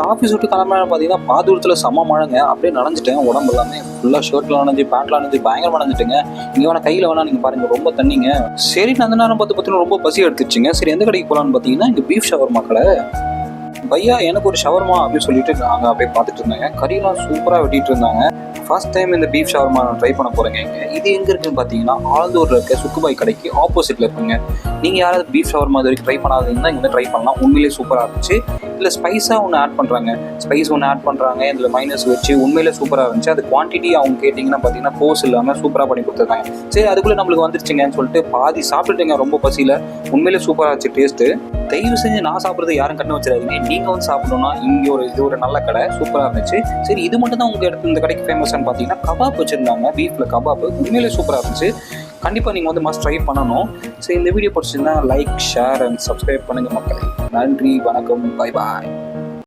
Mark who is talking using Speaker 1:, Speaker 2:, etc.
Speaker 1: Office விட்டு கிளம்புறேன் பார்த்தீங்கன்னா பாதூரத்தில் செம்ம மழைங்க. அப்படியே நனைஞ்சிட்டேன். உடம்பு எல்லாமே ஃபுல்லாக ஷர்ட்லாம் நனைஞ்சு பேண்ட்லாம் நனைஞ்சு பயங்கரமாக நனைஞ்சிட்டுங்க. இங்கே வேணா கையில் வேணா நீங்கள் பாருங்கள் ரொம்ப தண்ணிங்க. சரி அந்த நேரம் பார்த்தீங்கன்னா ரொம்ப பசி எடுத்துச்சுங்க. சரி எந்த கடைக்கு போகலான்னு பார்த்தீங்கன்னா இங்கே பீஃப் ஷவர்மா கடை. பையா எனக்கு ஒரு ஷவர்மா அப்படின்னு சொல்லிட்டு நாங்கள் அப்படியே பார்த்துட்டு இருந்தாங்க. கறியெல்லாம் சூப்பராக வெட்டிட்டு இருந்தாங்க. ஃபர்ஸ்ட் டைம் இந்த பீஃப் ஷவர்மா நான் ட்ரை பண்ண போகிறேங்க. இங்கே இது எங்கே இருக்குன்னு பார்த்தீங்கன்னா ஆழ்ந்தூரில் இருக்க சுக்குபாய் கடைக்கு ஆப்போசிட்டில் இருக்குங்க. நீங்கள் யாராவது பீஃப் ஷவர்மா இது வரைக்கும் ட்ரை பண்ணாதீங்கன்னா இங்கே ட்ரை பண்ணலாம். உண்மையிலே சூப்பராக இருந்துச்சு. இதில் ஸ்பைஸாக ஒன்று ஆட் பண்ணுறாங்க. ஸ்பைஸ் ஒன்று ஆட் பண்ணுறாங்க. இதில் மைனஸ் வச்சு உண்மையிலே சூப்பராக இருந்துச்சு. அது குவான்டிட்டி அவங்க கேட்டிங்கன்னா பார்த்தீங்கன்னா போஸ் இல்லாமல் சூப்பராக பண்ணி கொடுத்துருக்காங்க. சரி அதுக்குள்ளே நம்மளுக்கு வந்துருச்சுங்கன்னு சொல்லிட்டு பாதி சாப்பிட்டுட்டுங்க. ரொம்ப பசியில் உண்மையிலே சூப்பராக இருந்துச்சு டேஸ்ட்டு. தயவு செஞ்சு நான் சாப்பிட்றது யாரும் கண்ணு வச்சிடாதீங்க. நீங்கள் வந்து சாப்பிடணும்னா இங்கே இது ஒரு நல்ல கடை சூப்பராக இருந்துச்சு. சரி இது மட்டும் தான் உங்கள் இடத்துல இந்த கடைக்கு ஃபேமஸ்ன்னு பார்த்தீங்கன்னா கபாப் வச்சுருந்தாங்க. பீஃபில் கபாப் உண்மையிலே சூப்பராக இருந்துச்சு. கண்டிப்பாக நீங்கள் வந்து மஸ்ட் ட்ரை பண்ணணும். சரி இந்த வீடியோ பிடிச்சிருந்தா லைக் ஷேர் அண்ட் சப்ஸ்கிரைப் பண்ணுங்கள் மக்களே. நன்றி வணக்கம். பாய் பாய்.